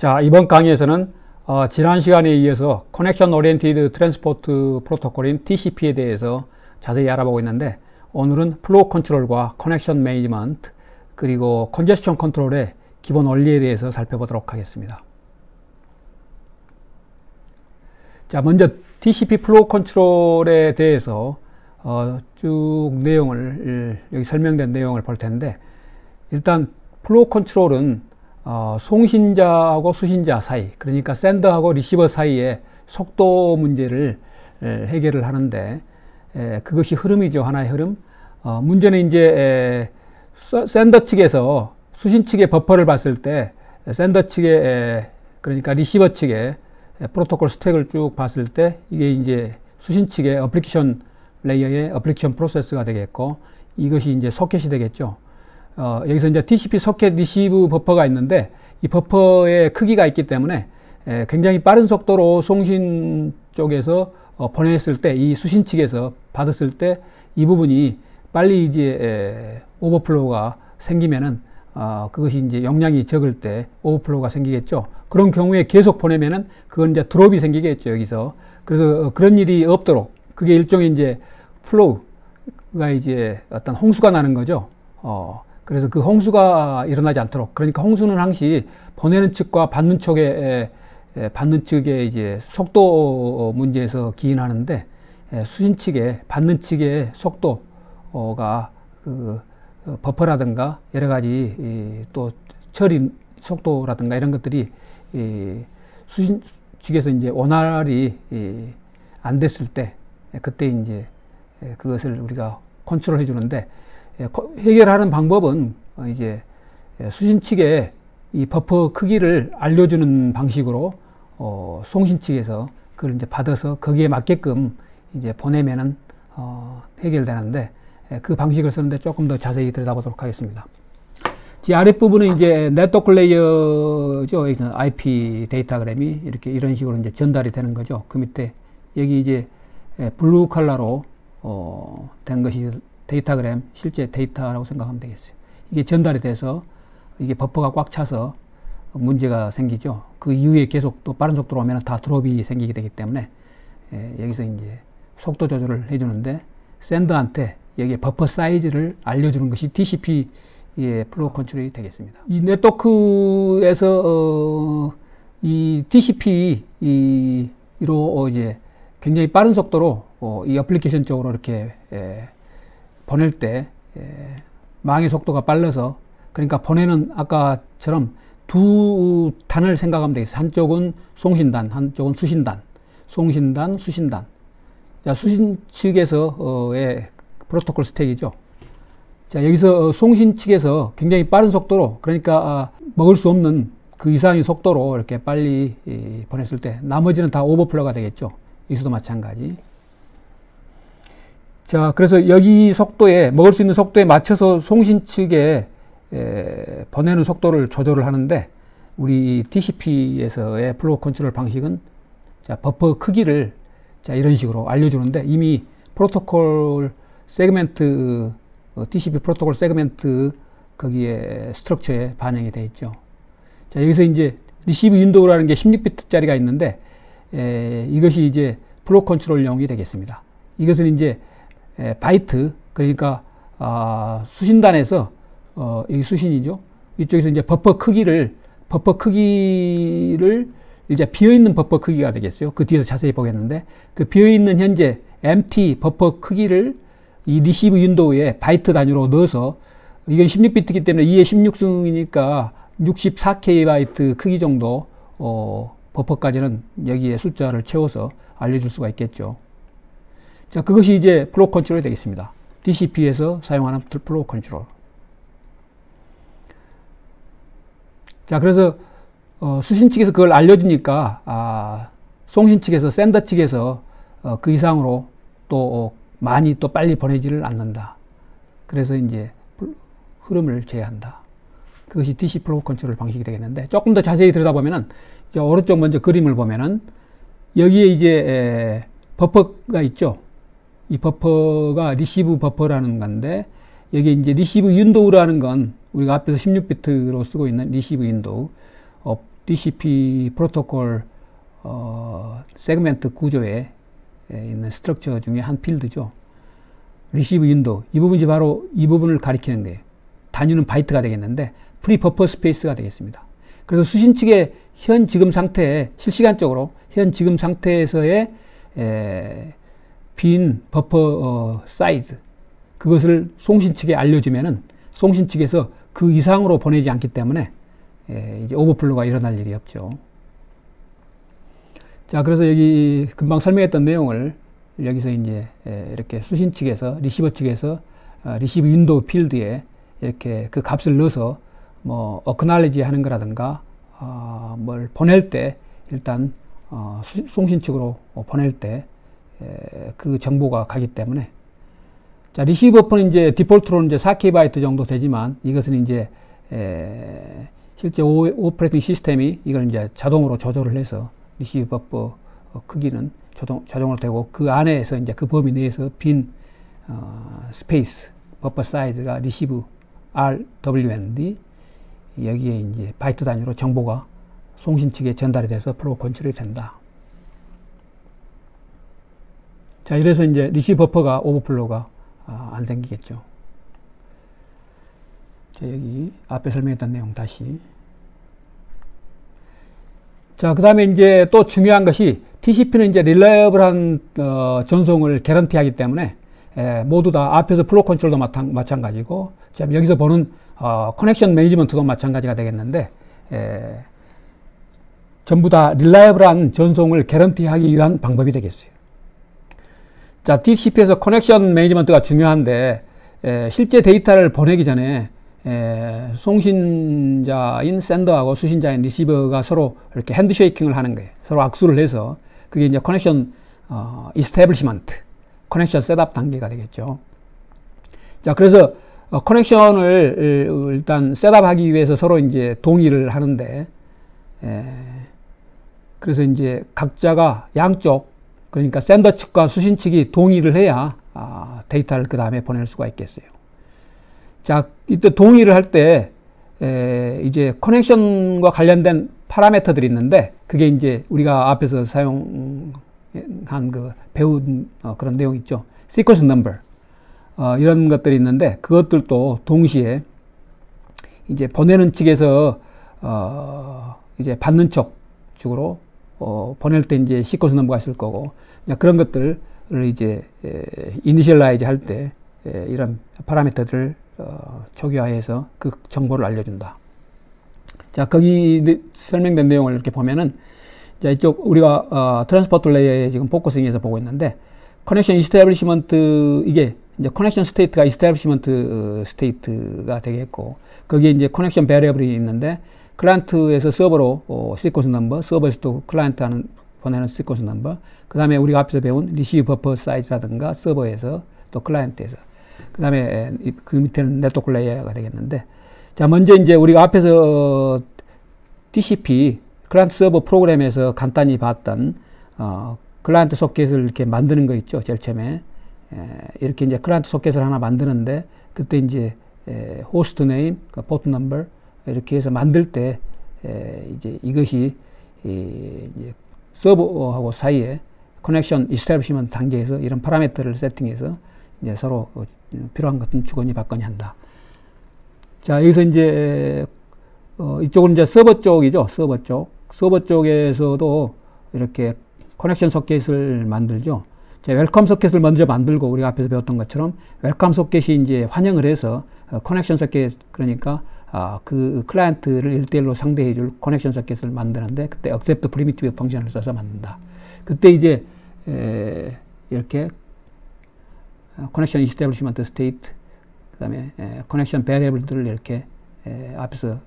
자, 이번 강의에서는 지난 시간에 이어서 커넥션 오리엔티드 트랜스포트 프로토콜인 TCP에 대해서 자세히 알아보고 있는데, 오늘은 플로우 컨트롤과 커넥션 매니지먼트 그리고 컨제스션 컨트롤의 기본 원리에 대해서 살펴보도록 하겠습니다. 자, 먼저 TCP 플로우 컨트롤에 대해서 쭉 내용을 여기 설명된 내용을 볼 텐데, 일단 플로우 컨트롤은 송신자하고 수신자 사이, 그러니까 샌더하고 리시버 사이의 속도 문제를 해결을 하는데, 그것이 흐름이죠. 하나의 흐름. 문제는 이제 샌더 측에서 수신 측의 버퍼를 봤을 때, 샌더 측의 그러니까 리시버 측의 프로토콜 스택을 쭉 봤을 때, 이게 이제 수신 측의 어플리케이션 레이어의 어플리케이션 프로세스가 되겠고, 이것이 이제 소켓이 되겠죠. 여기서 이제 TCP 소켓 리시브 버퍼가 있는데, 이 버퍼의 크기가 있기 때문에 굉장히 빠른 속도로 송신 쪽에서 보냈을 때, 이 수신 측에서 받았을 때 이 부분이 빨리 이제 오버플로우가 생기면은 그것이 이제 용량이 적을 때 오버플로우가 생기겠죠. 그런 경우에 계속 보내면은 그건 이제 드롭이 생기겠죠, 여기서. 그래서 그런 일이 없도록, 그게 일종의 이제 플로우가 이제 어떤 홍수가 나는 거죠. 그래서 그 홍수가 일어나지 않도록, 그러니까 홍수는 항시 보내는 측과 받는 측의 이제 속도 문제에서 기인하는데, 수신 측의 받는 측의 속도가 그 버퍼라든가 여러 가지 또 처리 속도라든가 이런 것들이 수신 측에서 이제 원활히 안 됐을 때, 그때 이제 그것을 우리가 컨트롤 해주는데, 해결하는 방법은 이제 수신 측에 이 버퍼 크기를 알려주는 방식으로 송신 측에서 그걸 이제 받아서 거기에 맞게끔 이제 보내면은 해결되는데, 그 방식을 쓰는데 조금 더 자세히 들여다보도록 하겠습니다. 이 아랫부분은 이제 네트워크 레이어죠. IP 데이터그램이 이렇게 이런 식으로 이제 전달이 되는 거죠. 그 밑에 여기 이제 블루 컬러로 된 것이 데이터그램, 실제 데이터라고 생각하면 되겠어요. 이게 전달이 돼서 이게 버퍼가 꽉 차서 문제가 생기죠. 그 이후에 계속 또 빠른 속도로 오면 다 드롭이 생기게 되기 때문에 여기서 이제 속도 조절을 해주는데, 샌더한테 여기에 버퍼 사이즈를 알려주는 것이 TCP의 플로우 컨트롤이 되겠습니다. 이 네트워크에서 이 TCP로 이제 굉장히 빠른 속도로 이 어플리케이션 쪽으로 이렇게 보낼 때 망의 속도가 빨라서, 그러니까 보내는 아까처럼 두 단을 생각하면 되겠어요. 한쪽은 송신단, 한쪽은 수신단. 송신단, 수신단. 자, 수신 측에서의 프로토콜 스택이죠. 자, 여기서 송신 측에서 굉장히 빠른 속도로, 그러니까 먹을 수 없는 그 이상의 속도로 이렇게 빨리 보냈을 때 나머지는 다 오버플로우가 되겠죠. 여기서도 마찬가지. 자, 그래서 여기 속도에, 먹을 수 있는 속도에 맞춰서 송신 측에 보내는 속도를 조절을 하는데, 우리 TCP에서의 플로우 컨트롤 방식은, 자, 버퍼 크기를 자, 이런 식으로 알려주는데, 이미 프로토콜 세그멘트, TCP 프로토콜 세그멘트 거기에 스트럭처에 반영이 되어 있죠. 자, 여기서 이제 리시브 윈도우라는 게 16비트짜리가 있는데, 이것이 이제 플로우 컨트롤용이 되겠습니다. 이것은 이제 바이트, 그러니까 수신단에서 여기 수신이죠. 이쪽에서 이제 버퍼 크기를 이제 비어있는 버퍼 크기가 되겠어요. 그 뒤에서 자세히 보겠는데, 그 비어있는 현재 empty 버퍼 크기를 이 리시브 윈도우에 바이트 단위로 넣어서, 이건 16비트이기 때문에 2의 16승이니까 64KB 크기 정도 버퍼까지는 여기에 숫자를 채워서 알려줄 수가 있겠죠. 자, 그것이 이제 플로우 컨트롤이 되겠습니다. TCP에서 사용하는 플로우 컨트롤. 자, 그래서 수신 측에서 그걸 알려주니까 송신 측에서, 샌더 측에서 그 이상으로 또 많이 또 빨리 보내지를 않는다. 그래서 이제 흐름을 제어한다. 그것이 TCP 플로우 컨트롤 방식이 되겠는데, 조금 더 자세히 들여다보면은, 오른쪽 먼저 그림을 보면은 여기에 이제 버퍼가 있죠. 이 버퍼가 리시브 버퍼라는 건데, 여기 이제 리시브 윈도우라는 건 우리가 앞에서 16비트로 쓰고 있는 리시브 윈도우, DCP 프로토콜 세그멘트 구조에 있는 스트럭처 중에 한 필드죠. 리시브 윈도우. 이 부분이 바로 이 부분을 가리키는 거예요. 단위는 바이트가 되겠는데 프리 버퍼 스페이스가 되겠습니다. 그래서 수신 측의 현 지금 상태에 실시간적으로 현 지금 상태에서의 빈 버퍼 사이즈 그것을 송신 측에 알려주면은 송신 측에서 그 이상으로 보내지 않기 때문에 이제 오버플로가 일어날 일이 없죠. 자, 그래서 여기 금방 설명했던 내용을 여기서 이제 이렇게 수신 측에서 리시버 측에서 리시브 윈도우 필드에 이렇게 그 값을 넣어서 뭐 어크날리지 하는 거라든가 뭘 보낼 때 일단 송신 측으로 보낼 때 그 정보가 가기 때문에 자, 리시브 버퍼는 이제 디폴트로는 이제 4KB 정도 되지만 이것은 이제 실제 오퍼레이팅 시스템이 이걸 이제 자동으로 조절을 해서 리시브 버퍼 크기는 자동으로 되고 그 안에서 이제 그 범위 내에서 빈 스페이스 버퍼 사이즈가 리시브 RWND 여기에 이제 바이트 단위로 정보가 송신 측에 전달이 돼서 플로우 컨트롤이 된다. 자, 이래서 이제 리시브 버퍼가 오버플로우가 안 생기겠죠. 자, 여기 앞에 설명했던 내용 다시. 자, 그 다음에 이제 또 중요한 것이 TCP는 이제 릴라이어블한 전송을 개런티하기 때문에 모두 다 앞에서 플로우 컨트롤도 마찬가지고 여기서 보는 커넥션 매니지먼트도 마찬가지가 되겠는데 전부 다 릴라이어블한 전송을 개런티하기 위한 방법이 되겠어요. 자, TCP에서 커넥션 매니지먼트가 중요한데 실제 데이터를 보내기 전에 송신자인 샌더하고 수신자인 리시버가 서로 이렇게 핸드쉐이킹을 하는 거예요. 서로 악수를 해서 그게 이제 커넥션 이스태블리시먼트, 커넥션 셋업 단계가 되겠죠. 자, 그래서 커넥션을 일단 셋업하기 위해서 서로 이제 동의를 하는데 그래서 이제 각자가 양쪽 그러니까 샌더 측과 수신 측이 동의를 해야 데이터를 그 다음에 보낼 수가 있겠어요. 자, 이때 동의를 할 때 이제 커넥션과 관련된 파라미터들이 있는데 그게 이제 우리가 앞에서 사용한 그 배운 그런 내용 있죠. 시퀀스 넘버 이런 것들이 있는데 그것들도 동시에 이제 보내는 측에서 이제 받는 쪽 쪽으로 보낼 때 이제 시퀀스 넘버가 있을 거고 그런 것들을 이제 이니셜라이즈 할 때 이런 파라미터들을 초기화해서 그 정보를 알려준다. 자, 거기 설명된 내용을 이렇게 보면은 자, 이쪽 우리가 트랜스포트 레이어에 지금 포커싱해서 보고 있는데 커넥션 이스태블리시먼트 이게 이제 커넥션 스테이트가 이스태블리시먼트 스테이트가 되겠고 거기에 이제 커넥션 베리어블이 있는데 클라이언트에서 서버로 시퀀스 넘버, 서버에서 또 클라이언트하는 보내는 시퀀스 넘버, 그 다음에 우리가 앞에서 배운 리시브 버퍼 사이즈라든가 서버에서 또 클라이언트에서, 그 다음에 그 밑에는 네트워크 레이어가 되겠는데, 자, 먼저 이제 우리가 앞에서 TCP 클라이언트 서버 프로그램에서 간단히 봤던 클라이언트 소켓을 이렇게 만드는 거 있죠. 제일 처음에 이렇게 이제 클라이언트 소켓을 하나 만드는데 그때 이제 호스트 네임, 포트 넘버 이렇게 해서 만들 때 이제 이것이 이제 서버하고 사이에 커넥션 이스태블리시먼트 단계에서 이런 파라미터를 세팅해서 이제 서로 필요한 것은 주거니 받거니 한다. 자, 여기서 이제 이쪽은 이제 서버 쪽이죠. 서버 쪽에서도 이렇게 커넥션 소켓을 만들죠. 자, 웰컴 소켓을 먼저 만들고 우리가 앞에서 배웠던 것처럼 웰컴 소켓이 이제 환영을 해서 커넥션 소켓, 그러니까 그 클라이언트를 1대1로 상대해 줄 커넥션 소켓을 만드는데 그때 accept primitive 펑션을 써서 만든다. 그때 이제 이렇게 커넥션 이스태블리시먼트 스테이트, 그 다음에 커넥션 베리어블들을 이렇게 앞에서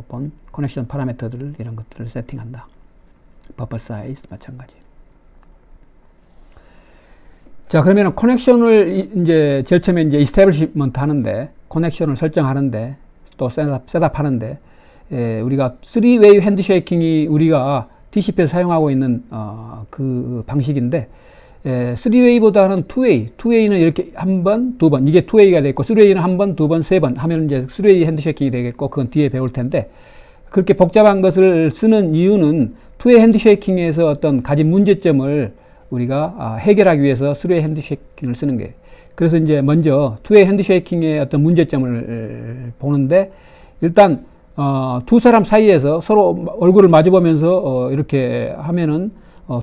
본 커넥션 파라미터들을 이런 것들을 세팅한다. 버퍼 사이즈 마찬가지. 자, 그러면 커넥션을 이제 제일 처음에 이제 이스태블리시먼트 하는데, 커넥션을 설정하는데, 또 셋업 하는데, 우리가 3웨이 핸드쉐이킹이 우리가 TCP에서 사용하고 있는 그 방식인데, 3웨이보다는 2웨이는 이렇게 한 번, 두 번, 이게 2웨이가 되겠고, 3웨이는 한 번, 두 번, 세 번 하면 이제 3웨이 핸드쉐이킹이 되겠고, 그건 뒤에 배울 텐데, 그렇게 복잡한 것을 쓰는 이유는 투웨이 핸드쉐이킹에서 어떤 가진 문제점을 우리가 해결하기 위해서 스리웨이 핸드쉐이킹을 쓰는 거예요. 그래서 이제 먼저 투웨이 핸드쉐이킹의 어떤 문제점을 보는데, 일단 두 사람 사이에서 서로 얼굴을 마주보면서 이렇게 하면은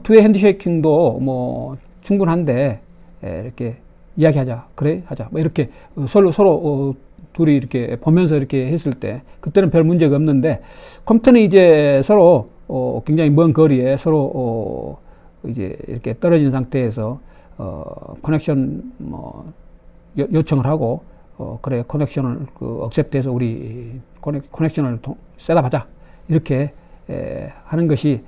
투웨이 핸드쉐이킹도 뭐 충분한데, 이렇게 이야기하자, 그래 하자, 뭐 이렇게 서로 둘이 이렇게 보면서 이렇게 했을 때 그때는 별 문제가 없는데, 컴퓨터는 이제 서로 굉장히 먼 거리에 서로 이제 이렇게 떨어진 상태에서 커넥션 뭐 요청을 하고, 그래 커넥션을 억셉트해서 우리 커넥션을 셋업하자, 이렇게 하는 것이,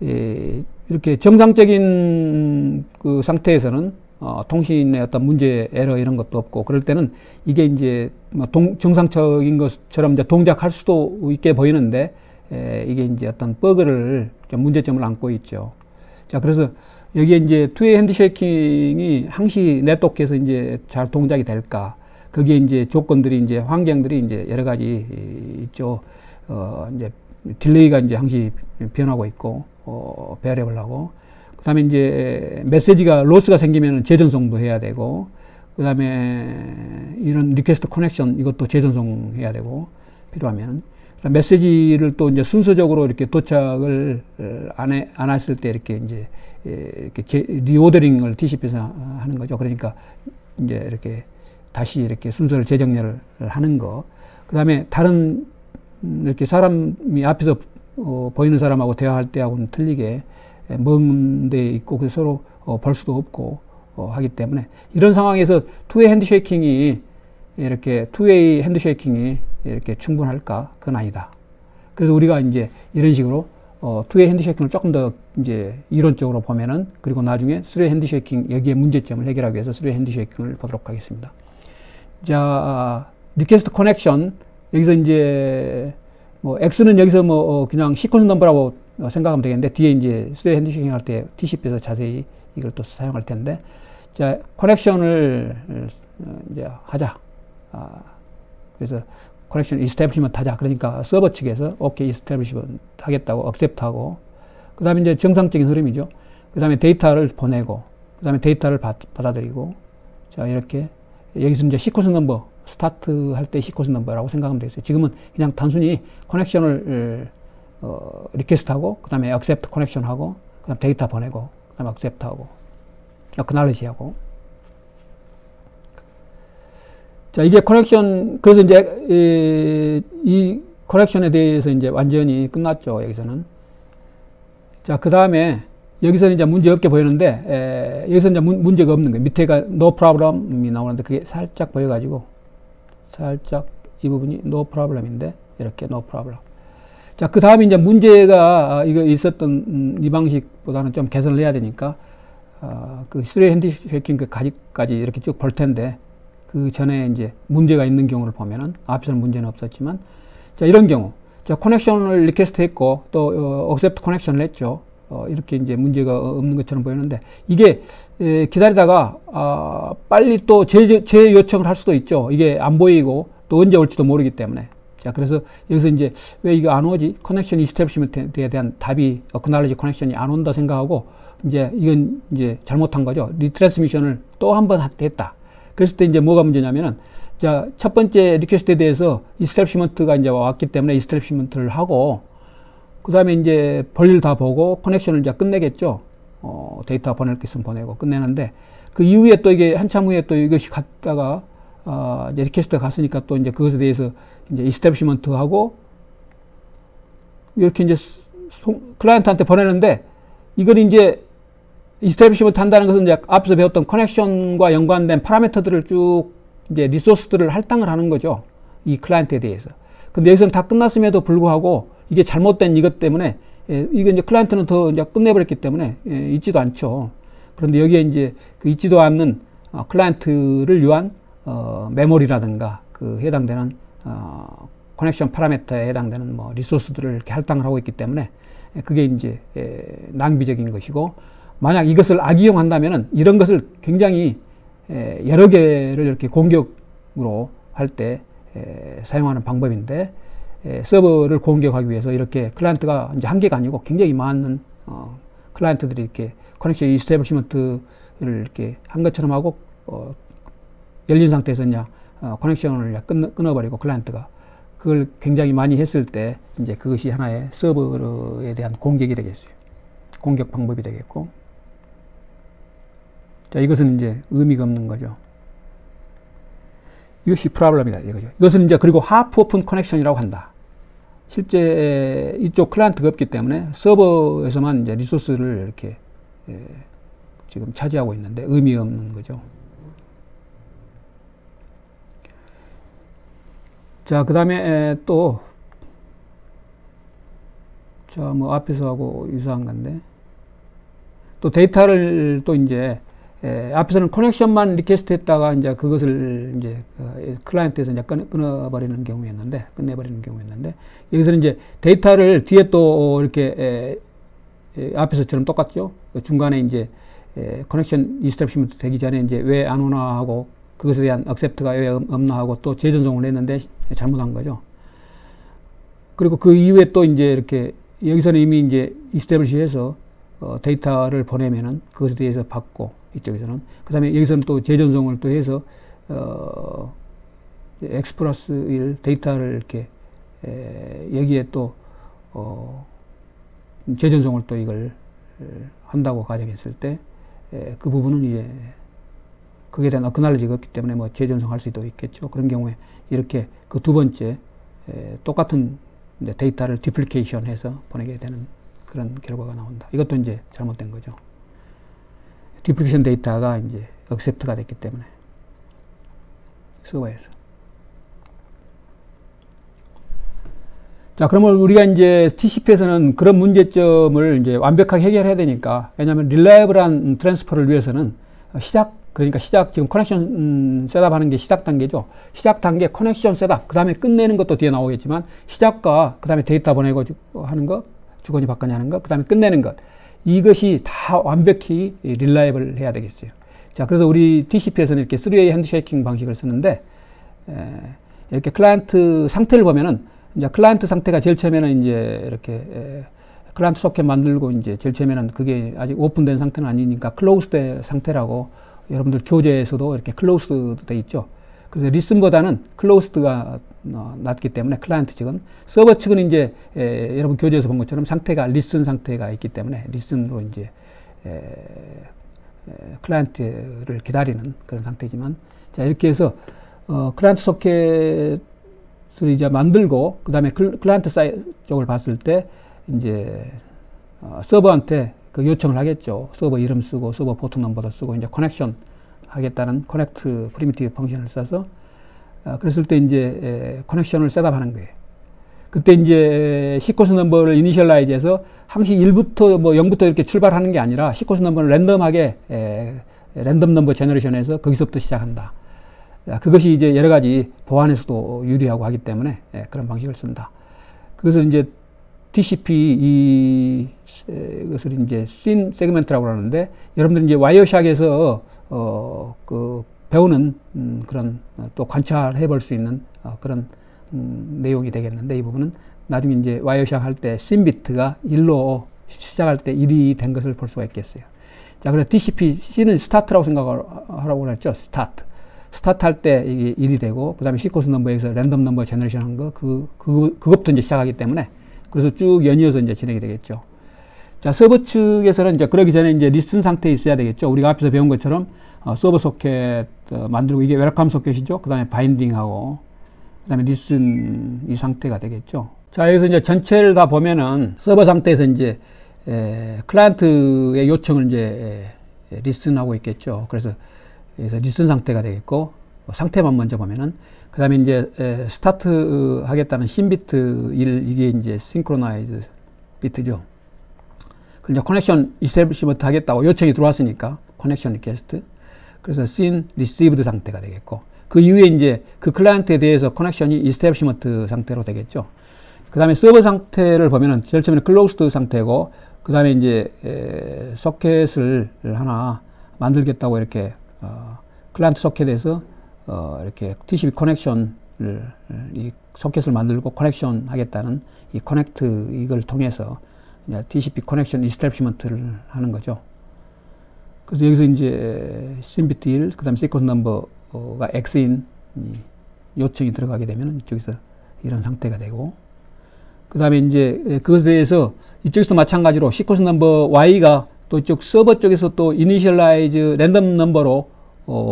이렇게 정상적인 그 상태에서는 통신의 어떤 문제, 에러 이런 것도 없고, 그럴 때는 이게 이제 정상적인 것처럼 이제 동작할 수도 있게 보이는데, 이게 이제 어떤 버그를, 문제점을 안고 있죠. 자, 그래서 여기에 이제 투웨이 핸드쉐이킹이 항시 네트워크에서 이제 잘 동작이 될까? 거기에 이제 조건들이, 이제 환경들이 이제 여러 가지 있죠. 이제 딜레이가 이제 항시 변하고 있고, 베어레블하고, 그 다음에 이제 메시지가 로스가 생기면 재전송도 해야 되고, 그 다음에 이런 리퀘스트 커넥션 이것도 재전송해야 되고, 필요하면. 메시지를 또 이제 순서적으로 이렇게 도착을 안 했을 때 이렇게 이제 리오더링을 TCP에서 하는 거죠. 그러니까 이제 이렇게 다시 이렇게 순서를 재정렬을 하는 거. 그 다음에 다른 이렇게 사람이 앞에서 보이는 사람하고 대화할 때하고는 틀리게 먼 데 있고, 그래서 서로 볼 수도 없고 하기 때문에, 이런 상황에서 투웨이 핸드쉐이킹이 이렇게 충분할까? 그건 아니다. 그래서 우리가 이제 이런 식으로 투웨이 핸드쉐이킹을 조금 더 이제 이론적으로 보면은, 그리고 나중에 스리웨이 핸드쉐이킹, 여기에 문제점을 해결하기 위해서 스리웨이 핸드쉐이킹을 보도록 하겠습니다. 자, 리퀘스트 커넥션, 여기서 이제 뭐 X는 여기서 뭐 그냥 시퀀스 넘버라고 생각하면 되겠는데, 뒤에 이제 스리웨이 핸드쉐이킹 할 때 TCP에서 자세히 이걸 또 사용할 텐데, 자, 커넥션을 이제 하자. 그래서 커넥션 이스태블리시먼트 하자. 그러니까 서버 측에서 오케이 이스태블리시먼트 하겠다고 억셉트하고, 그 다음에 이제 정상적인 흐름이죠. 그 다음에 데이터를 보내고, 그 다음에 데이터를 받아들이고, 자, 이렇게 여기서 이제 시퀀스 넘버, 스타트 할 때 시퀀스 넘버라고 생각하면 되겠어요. 지금은 그냥 단순히 커넥션을 리퀘스트하고, 그 다음에 억셉트 커넥션 하고, 그 다음에 데이터 보내고, 그 다음에 억셉트 하고, 어크날리지 하고. 자, 이게 커넥션, 그래서 이제 이 커넥션에 대해서 이제 완전히 끝났죠, 여기서는. 자, 그 다음에 여기서는 이제 문제 없게 보이는데, 여기서 이제 문제가 없는 거예요. 밑에가 no problem이 나오는데, 그게 살짝 보여가지고, 살짝 이 부분이 no problem인데, 이렇게 no problem. 자, 그 다음에 이제 문제가 이거 있었던 이 방식보다는 좀 개선을 해야 되니까, 그 스리웨이 핸드쉐이킹 그 가지까지 이렇게 쭉 볼 텐데, 그 전에 이제 문제가 있는 경우를 보면은, 앞에서는 문제는 없었지만, 자, 이런 경우. 자, 커넥션을 리퀘스트 했고, 또, 억셉트 커넥션을 했죠. 이렇게 이제 문제가 없는 것처럼 보이는데, 이게, 기다리다가, 빨리 또 재요청을 할 수도 있죠. 이게 안 보이고, 또 언제 올지도 모르기 때문에. 자, 그래서 여기서 이제 왜 이거 안 오지? 커넥션 이스태블리시먼트에 대한 답이, 어크날리지 커넥션이 안 온다 생각하고, 이제 이건 이제 잘못한 거죠. 리트랜스미션을 또 한 번 했다. 그랬을 때 이제 뭐가 문제냐면은, 자, 첫 번째 리퀘스트에 대해서 이스태블리시먼트가 이제 왔기 때문에 이스태블리시먼트를 하고, 그 다음에 이제 볼일 다 보고 커넥션을 이제 끝내겠죠. 데이터 보낼 게 있으면 보내고 끝내는데, 그 이후에 또 이게 한참 후에 또 이것이 갔다가, 이제 리퀘스트가 갔으니까 또 이제 그것에 대해서 이제 이스태블리시먼트 하고, 이렇게 이제 클라이언트한테 보내는데, 이걸 이제 이스태블리시먼트 한다는 것은 이제 앞에서 배웠던 커넥션과 연관된 파라미터들을 쭉 이제 리소스들을 할당을 하는 거죠. 이 클라이언트에 대해서. 근데 여기서는 다 끝났음에도 불구하고 이게 잘못된 이것 때문에, 이게 이제 클라이언트는 더 이제 끝내버렸기 때문에, 있지도 않죠. 그런데 여기에 이제 그 있지도 않는 클라이언트를 위한 메모리라든가 그 해당되는 커넥션 파라미터에 해당되는 뭐 리소스들을 이렇게 할당을 하고 있기 때문에, 그게 이제 낭비적인 것이고, 만약 이것을 악이용한다면은 이런 것을 굉장히 여러 개를 이렇게 공격으로 할 때 사용하는 방법인데, 서버를 공격하기 위해서 이렇게 클라이언트가 이제 한 개가 아니고 굉장히 많은 클라이언트들이 이렇게 커넥션 이스태블리시먼트를 이렇게 한 것처럼 하고 열린 상태에서 이제 커넥션을 끊어버리고 클라이언트가 그걸 굉장히 많이 했을 때 이제 그것이 하나의 서버에 대한 공격이 되겠어요. 공격 방법이 되겠고. 자, 이것은 이제 의미가 없는 거죠. 이것이 프로블럼이다 이거죠. 이것은 이제 그리고 하프 오픈 커넥션이라고 한다. 실제 이쪽 클라이언트가 없기 때문에 서버에서만 이제 리소스를 이렇게 지금 차지하고 있는데 의미 없는 거죠. 자, 그 다음에 또, 자, 뭐 앞에서 하고 유사한 건데, 또 데이터를 또 이제, 앞에서는 커넥션만 리퀘스트 했다가 이제 그것을 이제 클라이언트에서 이제 끊어버리는 경우였는데, 끝내버리는 경우였는데, 여기서는 이제 데이터를 뒤에 또 이렇게, 앞에서처럼 똑같죠? 중간에 이제, 커넥션 이스태블리시먼트 되기 전에 이제 왜 안 오나 하고, 그것에 대한 accept가 왜 없나 하고 또 재전송을 했는데 잘못한 거죠. 그리고 그 이후에 또 이제 이렇게 여기서는 이미 이제 이스태블리시해서 데이터를 보내면은 그것에 대해서 받고 이쪽에서는 그 다음에 여기서는 또 재전송을 또 해서 X 플러스 1 데이터를 이렇게 여기에 또 재전송을 또 이걸 한다고 가정했을 때 그 부분은 이제 그에 대한 어크날리지가 없기 때문에 뭐 재전송할 수도 있겠죠. 그런 경우에 이렇게 그 두 번째 똑같은 데이터를 디플리케이션 해서 보내게 되는 그런 결과가 나온다. 이것도 이제 잘못된 거죠. 디플리케이션 데이터가 이제 accept가 됐기 때문에 서버에서. 자, 그러면 우리가 이제 TCP에서는 그런 문제점을 이제 완벽하게 해결해야 되니까, 왜냐하면 릴라이블한 트랜스퍼를 위해서는 그러니까 지금 커넥션 셋업하는 게 시작 단계죠. 시작 단계 커넥션 셋업, 그 다음에 끝내는 것도 뒤에 나오겠지만, 시작과 그 다음에 데이터 보내고 하는 것, 주거니 받거니 하는 것, 그 다음에 끝내는 것, 이것이 다 완벽히 릴라이블 해야 되겠어요. 자, 그래서 우리 TCP에서는 이렇게 3way 핸드쉐이킹 방식을 쓰는데, 이렇게 클라이언트 상태를 보면은, 이제 클라이언트 상태가 제일 처음에는 이제 이렇게 클라이언트 소켓 만들고 이제 제일 처음에는 그게 아직 오픈된 상태는 아니니까 클로우스드 상태라고 여러분들 교재에서도 이렇게 클로우스드 돼 있죠. 그래서 리슨보다는 클로우스드가 낫기 때문에 클라이언트 측은 서버 측은 이제 여러분 교재에서 본 것처럼 상태가 리슨 상태가 있기 때문에 리슨으로 이제 클라이언트를 기다리는 그런 상태지만 자 이렇게 해서 클라이언트 소켓 이제 만들고 그 다음에 클라이언트 사이드 쪽을 봤을 때 이제 서버한테 그 요청을 하겠죠. 서버 이름 쓰고 서버 포트 넘버도 쓰고 이제 커넥션 하겠다는 커넥트 프리미티브 펑션을 써서 그랬을 때 이제 커넥션을 셋업하는 거예요. 그때 이제 시퀀스 넘버를 이니셜라이즈해서 항시 1부터 뭐 0부터 이렇게 출발하는 게 아니라 시퀀스 넘버를 랜덤하게 랜덤 넘버 제너레이션해서 거기서부터 시작한다. 그것이 이제 여러 가지 보안에서도 유리하고 하기 때문에 그런 방식을 쓴다. 그것을 이제 TCP 이것을 이제 씬 세그멘트라고 하는데 여러분들 이제 와이어샥에서 그 배우는 그런 또 관찰해 볼 수 있는 그런 내용이 되겠는데 이 부분은 나중에 이제 와이어샥 할 때 씬 비트가 1로 시작할 때 1이 된 것을 볼 수가 있겠어요. 자, 그래서 TCP C는 스타트라고 생각하라고 그랬죠. 스타트 할 때 이게 1이 되고, 그 다음에 시퀀스 넘버에서 랜덤 넘버 제너레이션 한 거, 그것부터 이제 시작하기 때문에, 그래서 쭉 연이어서 이제 진행이 되겠죠. 자, 서버 측에서는 이제 그러기 전에 이제 리슨 상태에 있어야 되겠죠. 우리가 앞에서 배운 것처럼, 서버 소켓 만들고, 이게 웰컴 소켓이죠. 그 다음에 바인딩하고, 그 다음에 리슨 이 상태가 되겠죠. 자, 여기서 이제 전체를 다 보면은, 서버 상태에서 이제, 클라이언트의 요청을 이제, 리슨하고 있겠죠. 그래서 리슨 상태가 되겠고 상태만 먼저 보면은 그 다음에 이제 스타트 하겠다는 신 비트 1 이게 이제 싱크로나이즈 비트죠. 그 이제 커넥션 이스태블리시먼트 하겠다고 요청이 들어왔으니까 커넥션 리퀘스트 그래서 신 리시브드 상태가 되겠고 그 이후에 이제 그 클라이언트에 대해서 커넥션이 이스태블리시먼트 상태로 되겠죠. 그 다음에 서버 상태를 보면은 제일 처음에는 클로스드 상태고 그 다음에 이제 소켓을 하나 만들겠다고 이렇게 클라이언트 소켓에서 이렇게 TCP 커넥션 이 소켓을 만들고 커넥션 하겠다는 이 커넥트 이걸 통해서 이제 TCP 커넥션 이스태블리시먼트를 하는 거죠. 그래서 여기서 이제 싱비트 1, 그 다음에 시퀀스 넘버가 X인 요청이 들어가게 되면 이쪽에서 이런 상태가 되고, 그 다음에 이제 그것에 대해서 이쪽에서도 마찬가지로 시퀀스 넘버 Y가 또 이쪽 서버 쪽에서 또 이니셜라이즈 랜덤 넘버로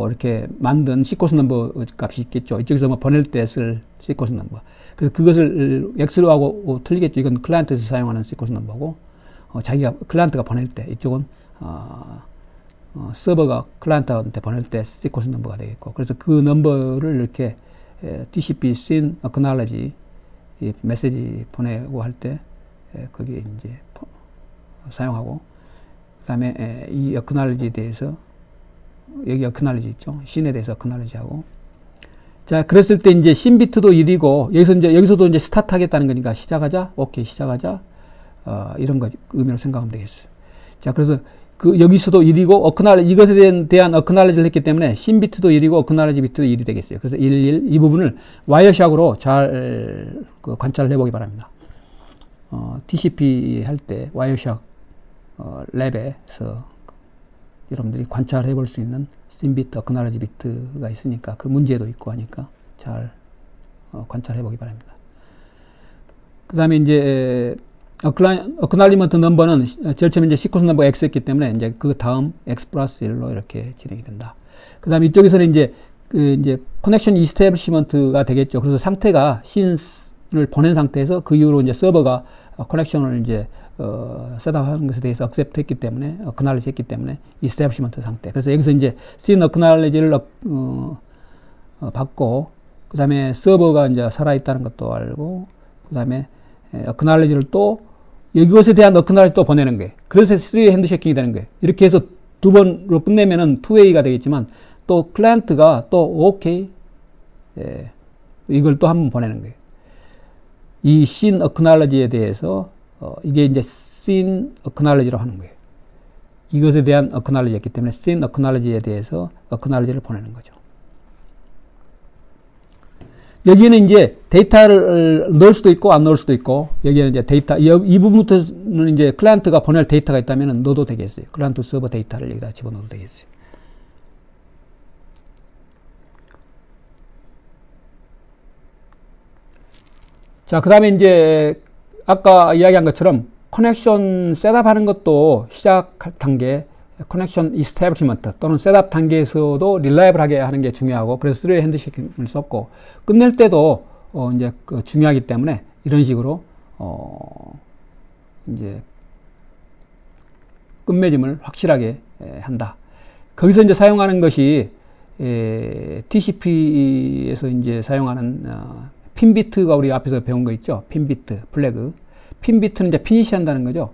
이렇게 만든 시퀀스 넘버 값이 있겠죠. 이쪽에서 뭐 보낼 때 쓸 시퀀스 넘버. 그래서 그것을 X로하고 틀리겠죠. 이건 클라이언트에서 사용하는 시퀀스 넘버고, 자기가 클라이언트가 보낼 때 이쪽은 서버가 클라이언트한테 보낼 때 시퀀스 넘버가 되겠고, 그래서 그 넘버를 이렇게 TCP SYN acknowledge 이 메시지 보내고 할 때 거기에 이제 사용하고, 그 다음에 이 acknowledge에 대해서 여기 acknowledge 있죠. SYN에 대해서 acknowledge 하고, 자, 그랬을 때 이제 싱비트도 1이고, 여기서도 이제 스타트 하겠다는 거니까 시작하자, 오케이, 시작하자, 이런 거 의미로 생각하면 되겠어요. 자, 그래서 여기서도 1이고, acknowledge, 이것에 대한 acknowledge를 했기 때문에 싱비트도 1이고, acknowledge 비트도 1이 되겠어요. 그래서 1, 1, 이 부분을 와이어샥으로 잘 관찰을 해보기 바랍니다. TCP 할 때 와이어샥 랩에서 여러분들이 관찰해 볼 수 있는 싱비트, acknowledge 비트가 있으니까 그 문제도 있고 하니까 잘 관찰해 보기 바랍니다. 그 다음에 이제 acknowledgement 넘버는 제일 처음에 이제 시퀀스 넘버 X였기 때문에 이제 그 다음 X 플러스 1로 이렇게 진행이 된다. 그 다음에 이쪽에서는 이제 이제 커넥션 이스태블리시먼트가 되겠죠. 그래서 상태가 SYN을 보낸 상태에서 그 이후로 이제 서버가 커넥션을 이제 셋업하는 것에 대해서 accept 했기 때문에 acknowledge 했기 때문에 이스태블리시먼트 상태. 그래서 여기서 이제 SYN acknowledge를 받고, 그 다음에 서버가 이제 살아있다는 것도 알고, 그 다음에 acknowledge를 또 이것에 대한 acknowledge 또 보내는 거예요. 그래서 3웨이 핸드쉐이킹이 되는 거예요. 이렇게 해서 두 번으로 끝내면은 2웨이가 되겠지만, 또 클라이언트가 또 오케이, 이걸 또 한 번 보내는 거예요. 이 SYN acknowledge에 대해서 이게 이제 SYN acknowledge라고 하는 거예요. 이것에 대한 acknowledge였기 때문에 SYN acknowledge에 대해서 acknowledge를 보내는 거죠. 여기에는 이제 데이터를 넣을 수도 있고 안 넣을 수도 있고, 여기에는 이제 데이터, 이 부분부터는 이제 클라이언트가 보낼 데이터가 있다면 넣어도 되겠어요. 클라이언트 서버 데이터를 여기다 집어넣어도 되겠어요. 자, 그 다음에 이제 아까 이야기한 것처럼 커넥션 셋업하는 것도 시작 단계, 커넥션 이스태블리시먼트 또는 셋업 단계에서도 릴라이블하게 하는 게 중요하고, 그래서 3웨이 핸드쉐이킹을 썼고, 끝낼 때도 이제 중요하기 때문에 이런 식으로 이제 끝맺음을 확실하게 한다. 거기서 이제 사용하는 것이 TCP에서 이제 사용하는 핀비트가 우리 앞에서 배운 거 있죠. 핀비트, 플래그. 핀비트는 이제 피니시 한다는 거죠.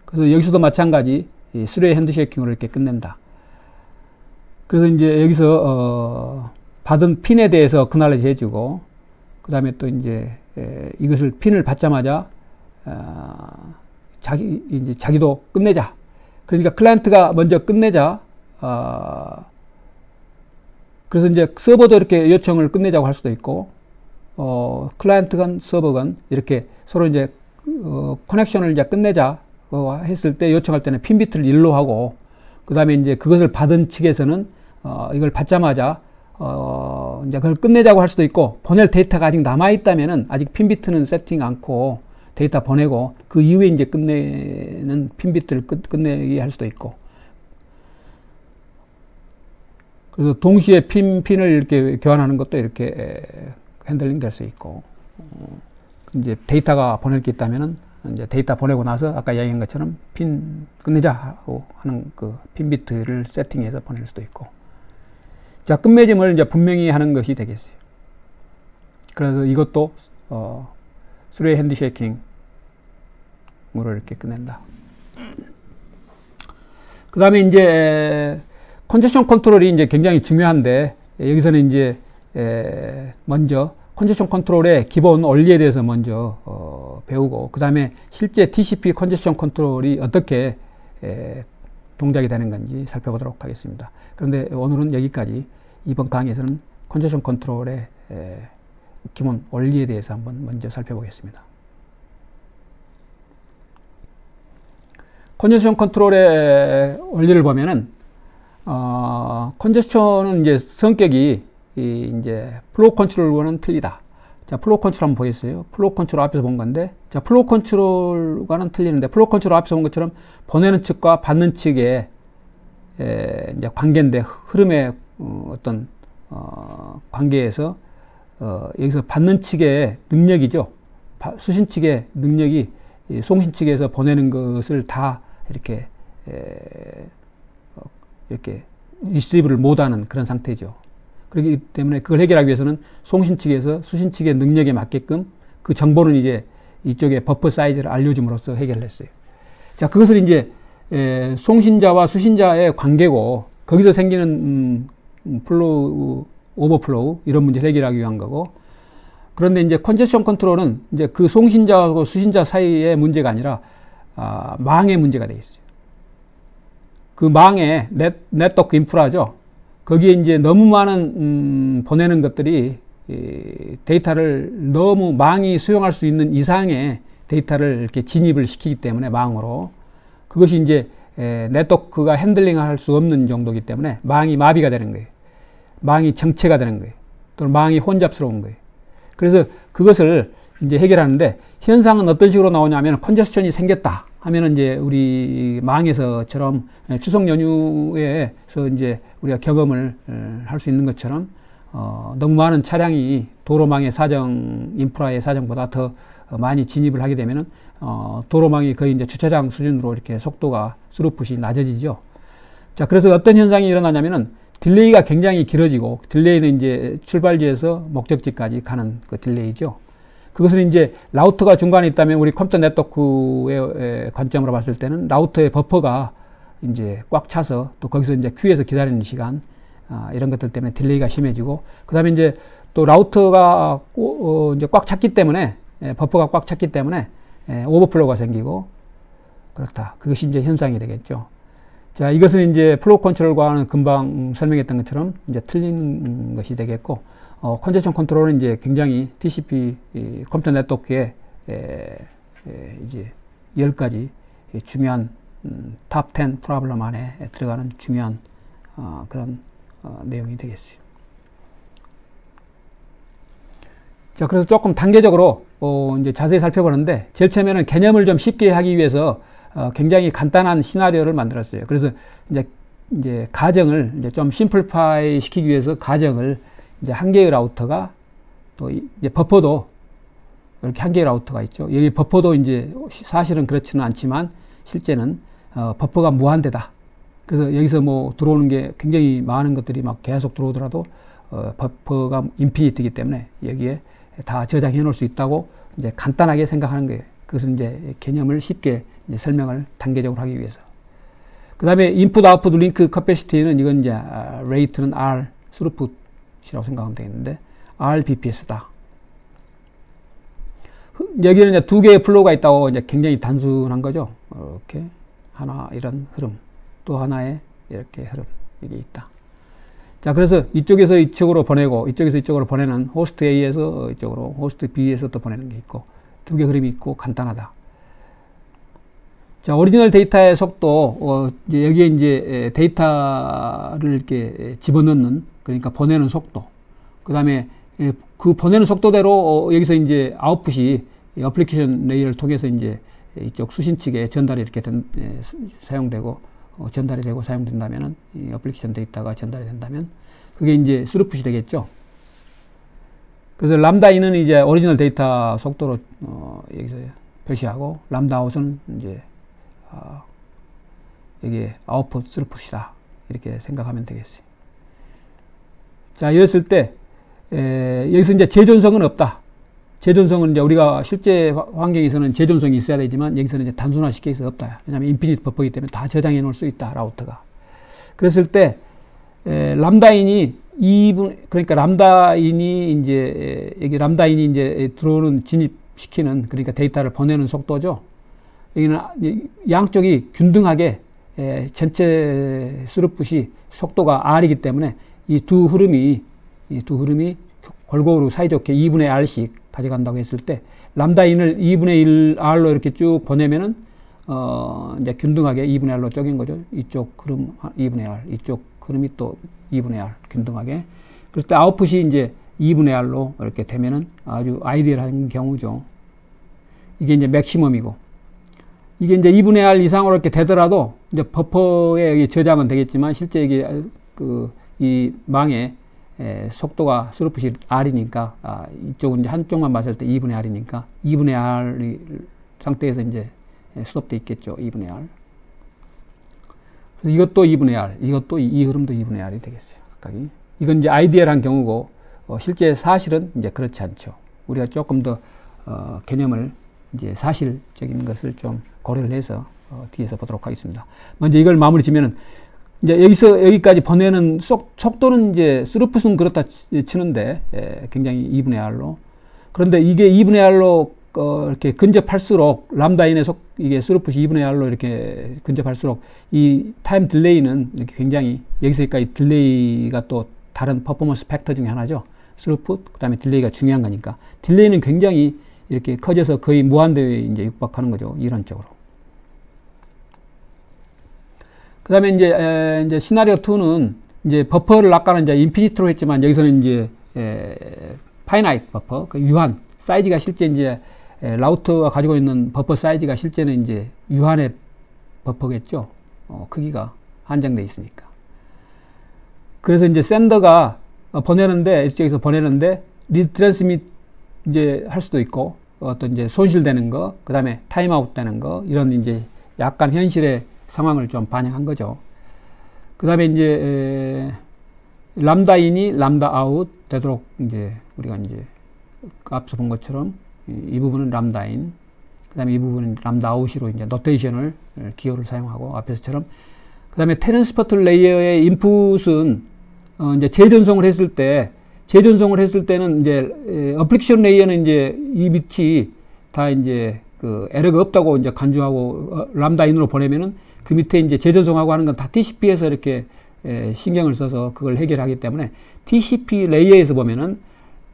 그래서 여기서도 마찬가지 3웨이 핸드쉐이킹으로 이렇게 끝낸다. 그래서 이제 여기서 받은 핀에 대해서 acknowledge 해주고, 그 다음에 또 이제 이것을 핀을 받자마자 자기도 끝내자. 그러니까 클라이언트가 먼저 끝내자. 그래서 이제 서버도 이렇게 요청을 끝내자고 할 수도 있고, 클라이언트 간 서버 간 이렇게 서로 이제 커넥션을 이제 끝내자 했을 때 요청할 때는 핀비트를 1로 하고, 그 다음에 이제 그것을 받은 측에서는 이걸 받자마자 이제 그걸 끝내자고 할 수도 있고, 보낼 데이터가 아직 남아있다면은 아직 핀비트는 세팅 않고 데이터 보내고 그 이후에 이제 끝내는 핀비트를 끝내게 할 수도 있고, 그래서 동시에 핀을 이렇게 교환하는 것도 이렇게 핸들링 될 수 있고, 이제 데이터가 보낼 게 있다면은 이제 데이터 보내고 나서 아까 이야기한 것처럼 핀 끝내자 하고 하는 그 핀비트를 세팅해서 보낼 수도 있고. 자, 끝맺음을 이제 분명히 하는 것이 되겠어요. 그래서 이것도 3웨이 핸드쉐이킹으로 이렇게 끝낸다. 그 다음에 이제 컨제션 컨트롤이 이제 굉장히 중요한데, 여기서는 이제 먼저 컨제션 컨트롤의 기본 원리에 대해서 먼저 배우고, 그 다음에 실제 TCP 컨제션 컨트롤이 어떻게 동작이 되는 건지 살펴보도록 하겠습니다. 그런데 오늘은 여기까지. 이번 강의에서는 컨제션 컨트롤의 기본 원리에 대해서 한번 먼저 살펴보겠습니다. 컨저션 컨트롤의 원리를 보면은 컨저션은 이제 성격이 이제 플로우 컨트롤과는 틀리다. 자, 플로우 컨트롤 한번 보겠어요. 플로우 컨트롤 앞에서 본 건데, 자, 플로우 컨트롤과는 틀리는데, 플로우 컨트롤 앞에서 본 것처럼 보내는 측과 받는 측의 이제 관계인데, 흐름의 어떤 관계에서 여기서 받는 측의 능력이죠. 수신 측의 능력이 송신 측에서 보내는 것을 다 이렇게 리시브를 못하는 그런 상태죠. 그렇기 때문에 그걸 해결하기 위해서는 송신 측에서 수신 측의 능력에 맞게끔 그 정보는 이제 이쪽에 버퍼 사이즈를 알려줌으로써 해결을 했어요. 자, 그것을 이제 송신자와 수신자의 관계고, 거기서 생기는 플로우, 오버플로우 이런 문제를 해결하기 위한 거고, 그런데 이제 컨저션 컨트롤은 이제 그 송신자하고 수신자 사이의 문제가 아니라 망의 문제가 되겠어요. 그 망의 네트워크 인프라죠. 거기에 이제 너무 많은 보내는 것들이 데이터를 너무 망이 수용할 수 있는 이상의 데이터를 이렇게 진입을 시키기 때문에 망으로 그것이 이제 네트워크가 핸들링할 수 없는 정도이기 때문에 망이 마비가 되는 거예요. 망이 정체가 되는 거예요. 또는 망이 혼잡스러운 거예요. 그래서 그것을 이제 해결하는데, 현상은 어떤 식으로 나오냐면, 컨저션이 생겼다 하면은 이제 우리 망에서처럼 추석 연휴에서 이제 우리가 경험을 할 수 있는 것처럼 너무 많은 차량이 도로망의 사정, 인프라의 사정보다 더 많이 진입을 하게 되면은 도로망이 거의 이제 주차장 수준으로 이렇게 속도가 스루풋이 낮아지죠. 자, 그래서 어떤 현상이 일어나냐면은 딜레이가 굉장히 길어지고, 딜레이는 이제 출발지에서 목적지까지 가는 그 딜레이죠. 그것은 이제 라우터가 중간에 있다면 우리 컴퓨터 네트워크의 관점으로 봤을 때는 라우터의 버퍼가 이제 꽉 차서 또 거기서 이제 큐에서 기다리는 시간, 이런 것들 때문에 딜레이가 심해지고, 그 다음에 이제 또 라우터가 이제 꽉 찼기 때문에, 버퍼가 꽉 찼기 때문에 오버플로우가 생기고 그렇다. 그것이 이제 현상이 되겠죠. 자, 이것은 이제 플로우 컨트롤과는 금방 설명했던 것처럼 이제 틀린 것이 되겠고, 컨저션 컨트롤은 이제 굉장히 TCP 컴퓨터 네트워크에 이제 10가지 중요한 탑 10 프로블럼 안에 들어가는 중요한 그런 내용이 되겠어요. 자, 그래서 조금 단계적으로 이제 자세히 살펴보는데, 제일 처음에는 개념을 좀 쉽게 하기 위해서 굉장히 간단한 시나리오를 만들었어요. 그래서 이제 가정을 이제 좀 심플파이 시키기 위해서 가정을 이제 한 개의 라우터가, 또 이제 버퍼도 이렇게 한 개의 라우터가 있죠. 여기 버퍼도 이제 사실은 그렇지는 않지만 실제는 버퍼가 무한대다. 그래서 여기서 뭐 들어오는 게 굉장히 많은 것들이 막 계속 들어오더라도 버퍼가 인피니트이기 때문에 여기에 다 저장해 놓을 수 있다고 이제 간단하게 생각하는 거예요. 그것은 이제 개념을 쉽게 이제 설명을 단계적으로 하기 위해서. 그 다음에 인풋 아웃풋 링크 커패시티는 이건 이제 레이트는 R 스루풋이라고 생각하면 되겠는데, RBPS다. 여기는 이제 두 개의 플로우가 있다고 이제 굉장히 단순한 거죠. 이렇게 하나 이런 흐름, 또 하나의 이렇게 흐름, 이게 있다. 자, 그래서 이쪽에서 이쪽으로 보내고 이쪽에서 이쪽으로 보내는 호스트 A에서 이쪽으로, 호스트 B에서 또 보내는 게 있고, 두 개 흐름이 있고 간단하다. 자, 오리지널 데이터의 속도, 이제 여기에 이제 데이터를 이렇게 집어넣는, 그러니까 보내는 속도. 그 다음에 그 보내는 속도대로 여기서 이제 아웃풋이 어플리케이션 레이어를 통해서 이제 이쪽 수신 측에 전달이 이렇게 사용되고, 전달이 되고 사용된다면은, 이 어플리케이션 데이터가 전달이 된다면, 그게 이제 스루풋이 되겠죠. 그래서 람다 인은 이제 오리지널 데이터 속도로 여기서 표시하고, 람다 아웃은 이제 여기에 아웃풋 스루풋이다, 이렇게 생각하면 되겠어요. 자, 이랬을 때 여기서 이제 재존성은 없다. 재존성은 이제 우리가 실제 환경에서는 재존성이 있어야 되지만, 여기서는 이제 단순화시켜서 없다. 왜냐하면 인피니트 버퍼이기 때문에 다 저장해 놓을 수 있다, 라우터가. 그랬을 때 람다인이 2분, 그러니까 람다인이 이제 여기 람다인이 이제 들어오는 진입시키는, 그러니까 데이터를 보내는 속도죠. 여기는 양쪽이 균등하게 전체 스루풋이 속도가 R이기 때문에 이 두 흐름이 골고루 사이좋게 2분의 r씩 가져간다고 했을 때 람다인을 2분의 1 r로 이렇게 쭉 보내면은 이제 균등하게 2분의 r로 쪼갠 거죠. 이쪽 흐름 2분의 r, 이쪽 흐름이 또 2분의 r 균등하게. 그랬을 때 아웃풋이 이제 2분의 r로 이렇게 되면은 아주 아이디얼한 경우죠. 이게 이제 맥시멈이고, 이게 이제 2분의 r 이상으로 이렇게 되더라도 이제 버퍼에 저장은 되겠지만 실제 이게 이 망의 속도가 스루풋이 r이니까 이쪽은 이제 한쪽만 봤을 때 2분의 r이니까 2분의 r 상태에서 이제 스톱돼 있겠죠. 2분의 r. 그래서 이것도 2분의 r, 이것도 이 흐름도 2분의 r이 되겠어요. 각각이. 이건 이제 아이디얼한 경우고 실제 사실은 이제 그렇지 않죠. 우리가 조금 더 개념을 이제 사실적인 것을 좀 고려를 해서 뒤에서 보도록 하겠습니다. 먼저 이걸 마무리 지면은 이제 여기서 여기까지 보내는 속도는 이제 스루풋은 그렇다 치는데 굉장히 2분의 r로. 그런데 이게 2분의 r로 이렇게 근접할수록 람다인의 이게 스루풋이 2분의 r로 이렇게 근접할수록 이 타임 딜레이는 이렇게 굉장히 여기서 여기까지 딜레이가 또 다른 퍼포먼스 팩터 중에 하나죠. 스루풋, 그 다음에 딜레이가 중요한 거니까. 딜레이는 굉장히 이렇게 커져서 거의 무한대에 이제 육박하는 거죠. 이론적으로. 그 다음에 이제 시나리오 2는 이제 버퍼를 아까는 이제 인피니트로 했지만 여기서는 이제 파이나이트 버퍼, 그 유한, 사이즈가 실제 이제 라우터가 가지고 있는 버퍼 사이즈가 실제는 이제 유한의 버퍼겠죠. 크기가 한정되어 있으니까. 그래서 이제 샌더가 보내는데, 이쪽에서 보내는데, 리트랜스밋 이제 할 수도 있고, 어떤 이제 손실되는 거, 그 다음에 타임아웃 되는 거, 이런 이제 약간 현실의 상황을 좀 반영한 거죠. 그 다음에 이제, 람다 인이 람다 아웃 되도록 이제 우리가 이제 앞서 본 것처럼 이 부분은 람다 인, 그 다음에 이 부분은 람다 아웃으로 이제 노테이션을 기호를 사용하고 앞에서처럼, 그 다음에 트랜스포트 레이어의 인풋은 이제 재전송을 했을 때는 이제 어플리케이션 레이어는 이제 이 밑이 다 이제 그 에러가 없다고 이제 간주하고 람다 인으로 보내면은 그 밑에 이제 재전송하고 하는 건 다 TCP에서 이렇게 신경을 써서 그걸 해결하기 때문에 TCP 레이어에서 보면은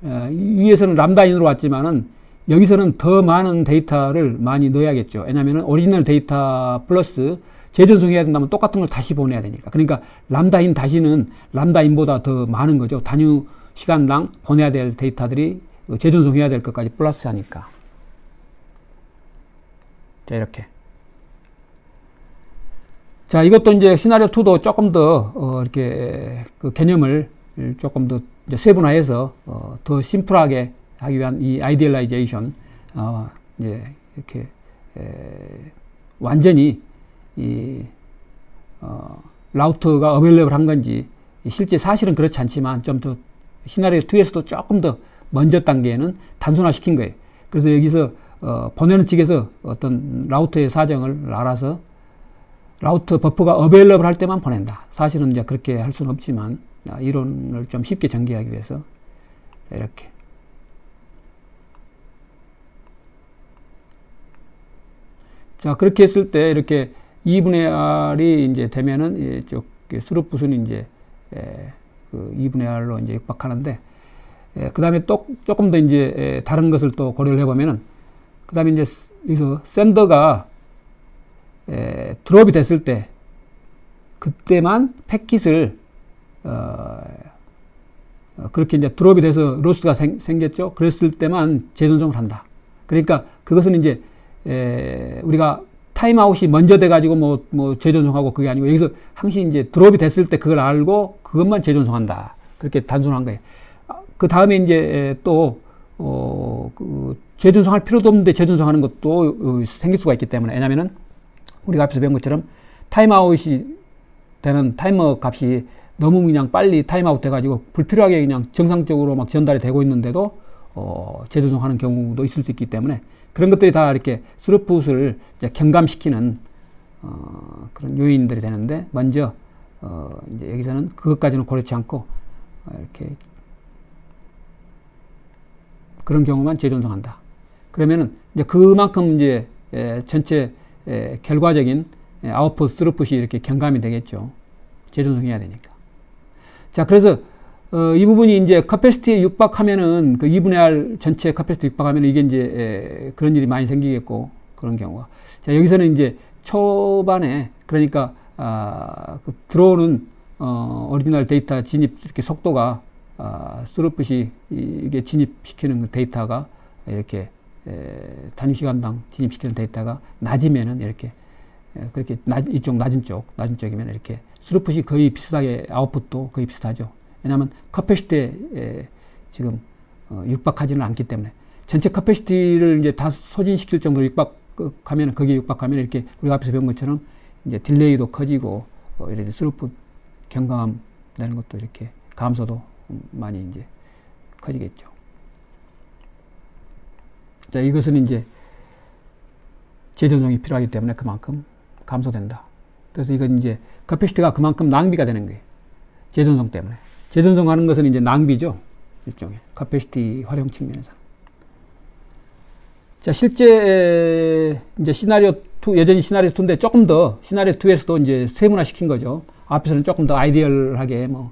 위에서는 람다 인으로 왔지만은 여기서는 더 많은 데이터를 많이 넣어야겠죠. 왜냐면은 오리지널 데이터 플러스 재전송해야 된다면 똑같은 걸 다시 보내야 되니까. 그러니까 람다인 다시는 람다인보다 더 많은 거죠. 단위 시간당 보내야 될 데이터들이 재전송해야 될 것까지 플러스 하니까. 자, 이렇게. 자, 이것도 이제 시나리오 2도 조금 더 이렇게 그 개념을 조금 더 이제 세분화해서 더 심플하게 하기 위한 이 아이디얼라이제이션, 이제 이렇게 완전히 이 라우터가 어베일러블 한 건지 실제 사실은 그렇지 않지만 좀 더 시나리오 2에서도 조금 더 먼저 단계에는 단순화 시킨 거예요. 그래서 여기서 보내는 측에서 어떤 라우터의 사정을 알아서 라우터 버퍼가 어베일러블 할 때만 보낸다. 사실은 이제 그렇게 할 수는 없지만 이론을 좀 쉽게 전개하기 위해서 이렇게. 자, 그렇게 했을 때 이렇게 2분의 r이 이제 되면은 이쪽 스루풋은 이제 그 2분의 r로 이제 육박하는데, 그 다음에 또 조금 더 이제 다른 것을 또 고려를 해보면은, 그 다음에 이제 여기서 샌더가 드롭이 됐을 때 그때만 패킷을 그렇게 이제 드롭이 돼서 로스가 생겼죠. 그랬을 때만 재전송을 한다. 그러니까 그것은 이제 우리가 타임아웃이 먼저 돼가지고 뭐 재전송하고 그게 아니고 여기서 항상 이제 드롭이 됐을 때 그걸 알고 그것만 재전송한다. 그렇게 단순한 거예요. 그 다음에 이제 또 그 재전송할 필요도 없는데 재전송하는 것도 생길 수가 있기 때문에, 왜냐면은 우리가 앞에서 배운 것처럼 타임아웃이 되는 타이머 값이 너무 그냥 빨리 타임아웃 돼가지고 불필요하게 그냥 정상적으로 막 전달이 되고 있는데도 재전송하는 경우도 있을 수 있기 때문에 그런 것들이 다 이렇게 스루풋을 이제 경감시키는 그런 요인들이 되는데, 먼저 이제 여기서는 그것까지는 고려치 않고 이렇게 그런 경우만 재전송한다. 그러면은 이제 그만큼 이제 전체 결과적인 아웃풋 스루풋이 이렇게 경감이 되겠죠. 재전송해야 되니까. 자, 그래서 이 부분이 이제 커패시티에 육박하면은 그 2분의 R 전체 커패시티 육박하면 이게 이제 그런 일이 많이 생기겠고 그런 경우가. 자, 여기서는 이제 초반에 그러니까 그 들어오는 오리지널 데이터 진입 이렇게 속도가 스루풋이 이게 진입시키는 그 데이터가 이렇게 단위 시간당 진입시키는 데이터가 낮으면은 이렇게 그렇게 이쪽 낮은 쪽이면 이렇게 스루풋이 거의 비슷하게 아웃풋도 거의 비슷하죠. 왜냐하면 커패시티에 지금 육박하지는 않기 때문에 전체 커패시티를 이제 다 소진시킬 정도로 육박하면 거기에 육박하면 이렇게 우리가 앞에서 배운 것처럼 이제 딜레이도 커지고 이렇게 스루풋 경감함 되는 것도 이렇게 감소도 많이 이제 커지겠죠. 자, 이것은 이제 재전송이 필요하기 때문에 그만큼 감소된다. 그래서 이건 이제 커패시티가 그만큼 낭비가 되는 거예요. 재전송 때문에. 재전송하는 것은 이제 낭비죠. 일종의 커패시티 활용 측면에서. 자, 실제 이제 시나리오 2, 여전히 시나리오 2인데 조금 더 시나리오 2에서도 이제 세분화 시킨 거죠. 앞에서는 조금 더 아이디얼하게 뭐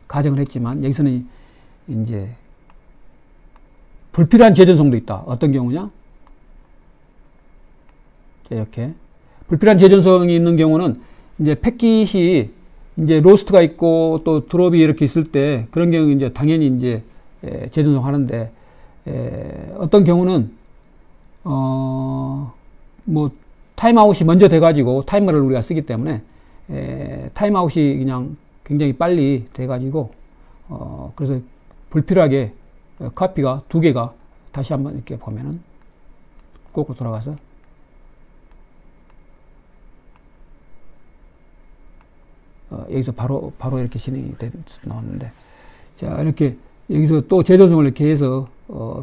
가정을 했지만 여기서는 이제 불필요한 재전송도 있다. 어떤 경우냐? 자, 이렇게 불필요한 재전송이 있는 경우는 이제 패킷이 이제 로스트가 있고 또 드롭이 이렇게 있을 때 그런 경우 이제 당연히 이제 재전송 하는데 어떤 경우는 뭐 타임아웃이 먼저 돼가지고 타이머를 우리가 쓰기 때문에 타임아웃이 그냥 굉장히 빨리 돼가지고 그래서 불필요하게 카피가 두 개가 다시 한번 이렇게 보면은 꽂고 돌아가서 여기서 바로 이렇게 진행이 나왔는데, 자, 이렇게 여기서 또 재전송을 이렇게 해서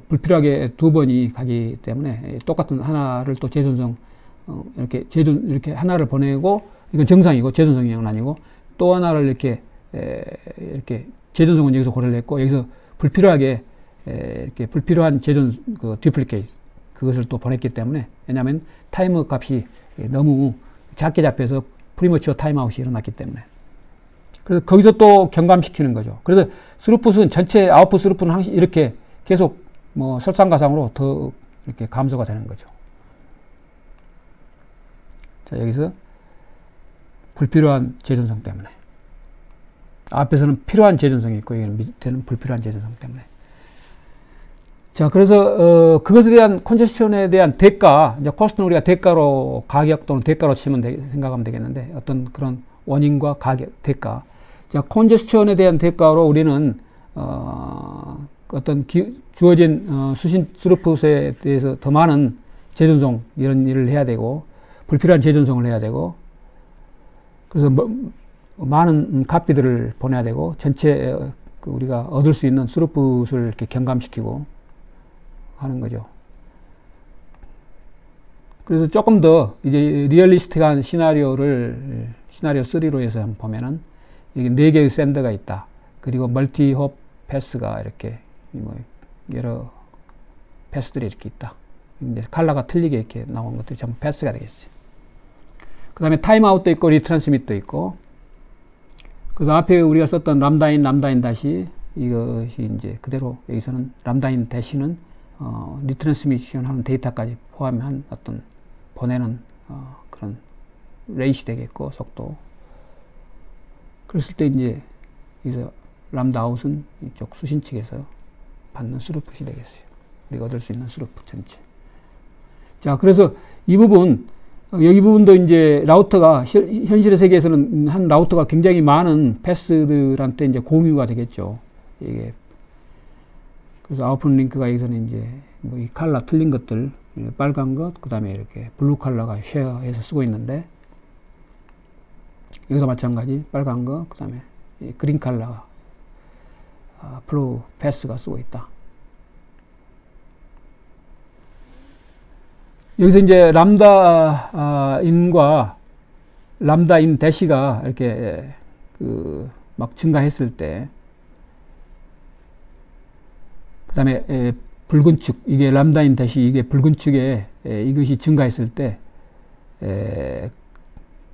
불필요하게 두 번이 가기 때문에 똑같은 하나를 또 재전송 이렇게 하나를 보내고 이건 정상이고 재전송이 아니고 또 하나를 이렇게 재전송은 여기서 고려를 했고 여기서 불필요하게 이렇게 불필요한 그 듀플리케이트 그것을 또 보냈기 때문에 왜냐하면 타이머 값이 너무 작게 잡혀서 프리머추어 타임아웃이 일어났기 때문에 그래서 거기서 또 경감시키는 거죠. 그래서 스루풋은 전체 아웃풋 스루풋은 항상 이렇게 계속 뭐 설상가상으로 더 이렇게 감소가 되는 거죠. 자, 여기서 불필요한 재전송 때문에 앞에서는 필요한 재전송이 있고 여기는 밑에는 불필요한 재전송 때문에. 자, 그래서 그것에 대한 컨제스션에 대한 대가, 이제 코스트는 우리가 대가로 가격 또는 대가로 치면 생각하면 되겠는데 어떤 그런 원인과 가격, 대가. 자, 컨제스션에 대한 대가로 우리는 어떤 주어진 수신 스루풋에 대해서 더 많은 재전송 이런 일을 해야 되고 불필요한 재전송을 해야 되고 그래서 많은 카피들을 보내야 되고 전체 우리가 얻을 수 있는 스루풋을 이렇게 경감시키고 하는 거죠. 그래서 조금 더 이제 리얼리스틱한 시나리오를 시나리오 3로 해서 한번 보면은 여기 4개의 샌더가 있다. 그리고 멀티 홉 패스가 이렇게 뭐 여러 패스들이 이렇게 있다. 이제 컬러가 틀리게 이렇게 나온 것들이 전부 패스가 되겠지. 그 다음에 타임아웃도 있고 리트랜스밋도 있고 그래서 앞에 우리가 썼던 람다인 다시 이것이 이제 그대로 여기서는 람다인 대시는 리트랜스미션 하는 데이터까지 포함한 어떤 보내는 그런 레이시 되겠고 속도. 그랬을 때 이제 여기서 람다 아웃은 이쪽 수신 측에서 받는 스루풋이 되겠어요. 우리가 얻을 수 있는 스루풋 전체. 자, 그래서 이 부분 여기 부분도 이제 라우터가 현실의 세계에서는 한 라우터가 굉장히 많은 패스들한테 이제 공유가 되겠죠. 이게 그래서 아웃풋 링크가 여기서는 이제 뭐 이 컬러 틀린 것들 빨간 것 그 다음에 이렇게 블루 컬러가 쉐어해서 쓰고 있는데 여기도 마찬가지 빨간 거 그 다음에 그린 컬러가 플로우 패스가 쓰고 있다. 여기서 이제 람다 인과 람다 인 대시가 이렇게 막 증가했을 때 그 다음에 붉은 축 이게 람다 인 대시 이게 붉은 축에 이것이 증가했을 때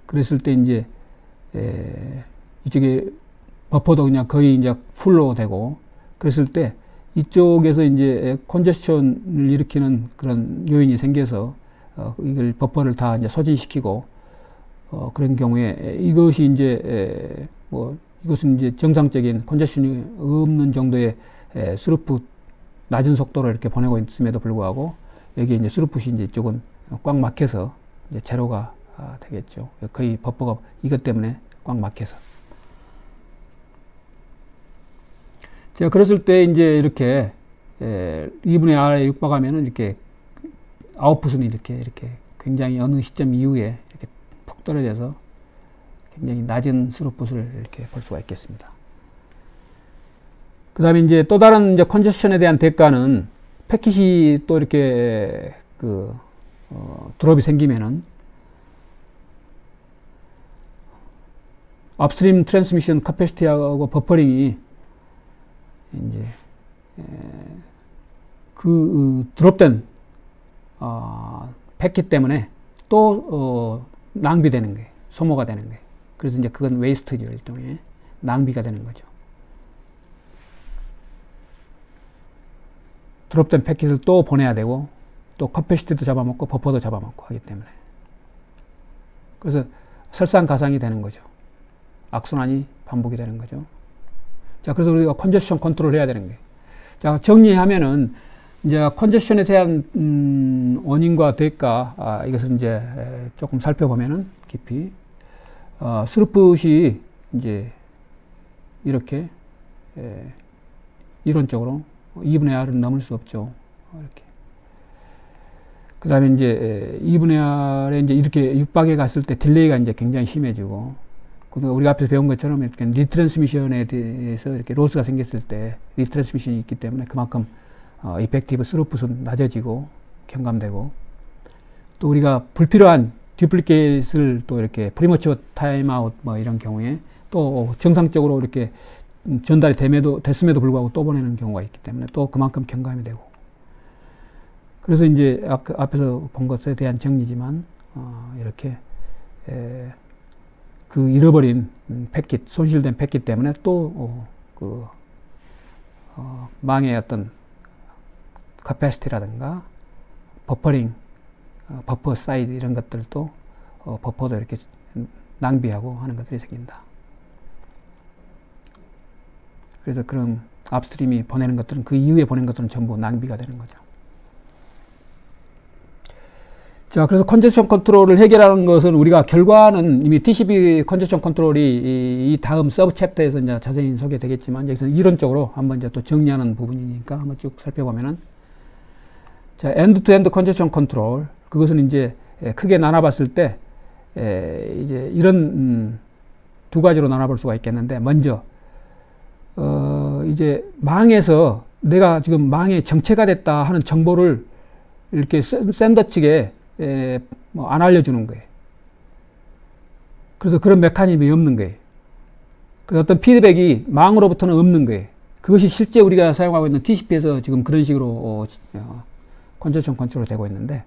그랬을 때 이제 이쪽에 버퍼도 그냥 거의 이제 풀로 되고, 그랬을 때 이쪽에서 이제 컨제션을 일으키는 그런 요인이 생겨서 이걸 버퍼를 다 이제 소진시키고, 그런 경우에 이것이 이제 이것은 이제 정상적인 컨제션이 없는 정도의 스루풋 낮은 속도로 이렇게 보내고 있음에도 불구하고 여기 이제 스루풋이 이제 이쪽은 꽉 막혀서 이제 제로가 되겠죠. 거의 버퍼가 이것 때문에 꽉 막혀서. 자, 그랬을 때 이제 이렇게 2분의 R에 육박하면은 이렇게 아웃풋은 이렇게 굉장히 어느 시점 이후에 이렇게 푹 떨어져서 굉장히 낮은 스루풋을 이렇게 볼 수가 있겠습니다. 그 다음에 이제 또 다른 이제 컨제션에 대한 대가는 패킷이 또 이렇게 드롭이 생기면은 업스트림 트랜스미션 카패시티하고 버퍼링이 이제 드롭된 패킷 때문에 또 낭비되는 거예요. 소모가 되는 거예요. 그래서 이제 그건 웨이스트죠. 일종의 낭비가 되는 거죠. 드롭된 패킷을 또 보내야 되고 또 카패시티도 잡아먹고 버퍼도 잡아먹고 하기 때문에, 그래서 설상가상이 되는 거죠. 악순환이 반복이 되는 거죠. 자, 그래서 우리가 컨제션 컨트롤 해야 되는 거예요. 자, 정리하면은 이제 컨제션에 대한 원인과 대가, 이것을 이제 조금 살펴보면은 깊이 스루풋이 이제 이렇게 이론적으로 2분의 R은 넘을 수 없죠. 이렇게. 그 다음에 이제 2분의 R에 이제 이렇게 육박에 갔을 때 딜레이가 이제 굉장히 심해지고, 우리가 앞에서 배운 것처럼 이렇게 리트랜스미션에 대해서 이렇게 로스가 생겼을 때 리트랜스미션이 있기 때문에 그만큼 이펙티브 스루풋은 낮아지고 경감되고, 또 우리가 불필요한 듀플리케이트를 또 이렇게 프리머처 타임아웃 이런 경우에 또 정상적으로 이렇게 전달이 됐음에도 불구하고 또 보내는 경우가 있기 때문에 또 그만큼 경감이 되고, 그래서 이제 앞에서 본 것에 대한 정리지만 이렇게 그 잃어버린 패킷, 손실된 패킷 때문에 또 망의 어떤 카패시티라든가 버퍼링, 버퍼 사이즈 이런 것들도 버퍼도 이렇게 낭비하고 하는 것들이 생긴다. 그래서 그런 업스트림이 보내는 것들은, 그 이후에 보낸 것들은 전부 낭비가 되는 거죠. 자, 그래서 컨제션 컨트롤을 해결하는 것은 우리가 결과는 이미 TCP 컨제션 컨트롤이 이 다음 서브 챕터에서 이제 자세히 소개되겠지만, 여기서는 이론적으로 한번 이제 또 정리하는 부분이니까 한번 쭉 살펴보면은, 자, 엔드 투 엔드 컨제션 컨트롤, 그것은 이제 크게 나눠봤을 때 이제 이런 두 가지로 나눠볼 수가 있겠는데, 먼저 이제 망에서 내가 지금 망에 정체가 됐다 하는 정보를 이렇게 샌더 측에 안 알려주는 거예요. 그래서 그런 메커니즘이 없는 거예요. 그래서 어떤 피드백이 망으로부터는 없는 거예요. 그것이 실제 우리가 사용하고 있는 TCP에서 지금 그런 식으로 컨제션 컨트롤이 되고 있는데,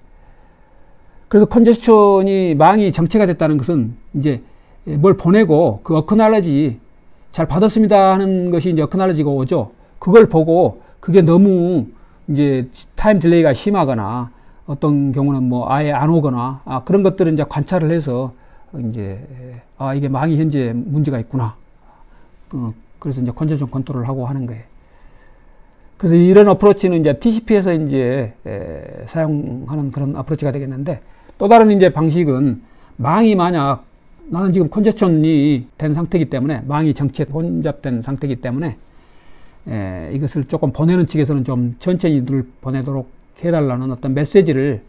그래서 컨제션이 망이 정체가 됐다는 것은 이제 뭘 보내고 그 어크날러지 잘 받았습니다 하는 것이 이제 어크날러지가 오죠. 그걸 보고 그게 너무 이제 타임 딜레이가 심하거나 어떤 경우는 아예 안 오거나 그런 것들을 이제 관찰을 해서 이제 이게 망이 현재 문제가 있구나. 그래서 이제 컨제션 컨트롤을 하고 하는 거예요. 그래서 이런 어프로치는 이제 TCP에서 이제 사용하는 그런 어프로치가 되겠는데, 또 다른 이제 방식은 망이 만약 나는 지금 컨제션이 된 상태이기 때문에, 망이 혼잡된 상태이기 때문에 이것을 조금 보내는 측에서는 좀 천천히 늘 보내도록 해달라는 어떤 메시지를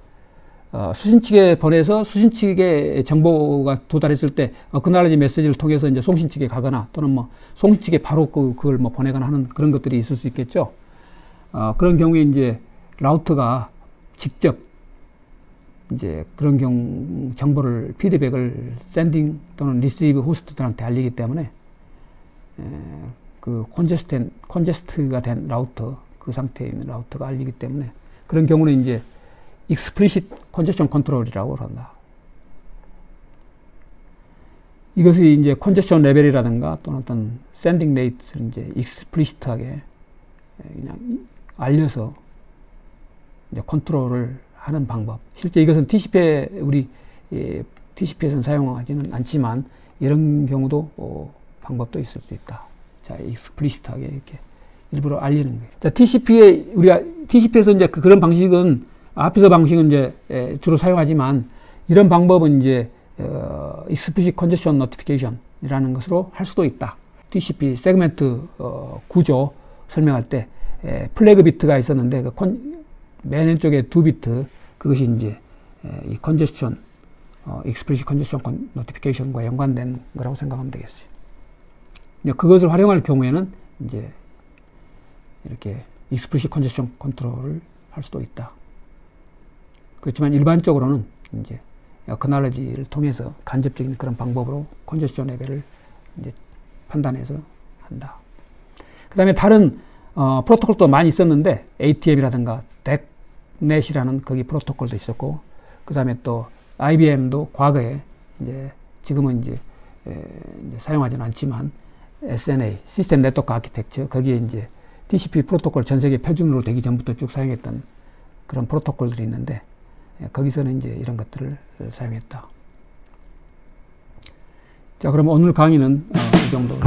수신 측에 보내서 수신 측에 정보가 도달했을 때 어크날러지 메시지를 통해서 이제 송신 측에 가거나, 또는 송신 측에 바로 그걸 보내거나 하는 그런 것들이 있을 수 있겠죠. 그런 경우에 이제 라우터가 직접 이제 그런 경우 정보를, 피드백을 샌딩 또는 리시브 호스트들한테 알리기 때문에 그 콘제스트가 된 라우터, 그 상태에 있는 라우터가 알리기 때문에 그런 경우는 이제 explicit congestion control이라고 한다. 이것이 이제 컨제션 레벨이라든가 또는 어떤 샌딩 레이트를 이제 익스플리시트하게 그냥 알려서 이제 컨트롤을 하는 방법. 실제 이것은 TCP에 우리 TCP에서는 사용하지는 않지만 이런 경우도 방법도 있을 수 있다. 자, 익스플리시트하게 이렇게 일부러 알리는 거예요. 자, 우리가 TCP에서 이제 그런 방식은 앞에서 방식은 이제 주로 사용하지만 이런 방법은 이제 explicit congestion notification이라는 것으로 할 수도 있다. TCP 세그멘트 구조 설명할 때 플래그 비트가 있었는데 맨 왼쪽에 2비트 그것이 이제 이 congestion explicit congestion notification과 연관된 거라고 생각하면 되겠어요. 그것을 활용할 경우에는 이제 이렇게 explicit congestion 컨트롤을 할 수도 있다. 그렇지만 일반적으로는 이제 어크놀리지를 통해서 간접적인 그런 방법으로 컨제스션 레벨을 이제 판단해서 한다. 그 다음에 다른 프로토콜도 많이 있었는데 ATM이라든가 덱넷이라는 거기 프로토콜도 있었고, 그 다음에 또 IBM도 과거에 이제 지금은 이제 사용하지는 않지만 SNA 시스템 네트워크 아키텍처 거기에 이제 TCP 프로토콜 전 세계 표준으로 되기 전부터 쭉 사용했던 그런 프로토콜들이 있는데 거기서는 이제 이런 것들을 사용했다. 자, 그럼 오늘 강의는 이 정도로.